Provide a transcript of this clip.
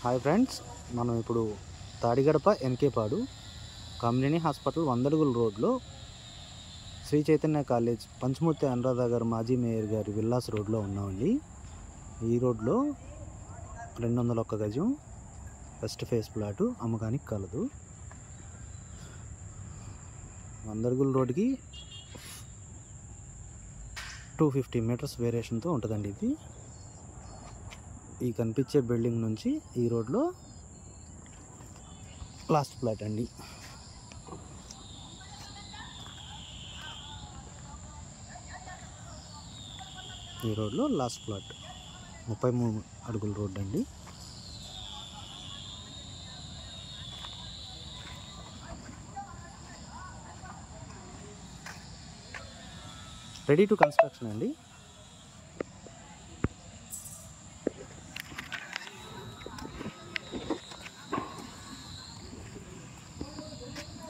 Hi friends, మనం ఇప్పుడు Tadigadapa Enkepadu community hospital 100 అడుగుల రోడ్లో శ్రీ చైతన్య కాలేజ్ పంచమూర్తి అనురాధ గారు మాజీ మేయర్ గారి విల్లాస్ రోడ్లో ఉన్నామండి. ఈ రోడ్లో 201 గజం ఫస్ట్ ఫేస్ ప్లాటు అమ్మకానికి కలదు. 100 అడుగుల రోడ్డుకి 250 మీటర్స్ వేరియేషన్తో ఉంటుందండి. ఇది ఈ కనిపించే బిల్డింగ్ నుంచి ఈ రోడ్లో లాస్ట్ ప్లాట్ అండి. ఈ రోడ్లో లాస్ట్ ప్లాట్ 33 అడుగుల రోడ్ అండి. రెడీ టు కన్స్ట్రక్షన్ అండి.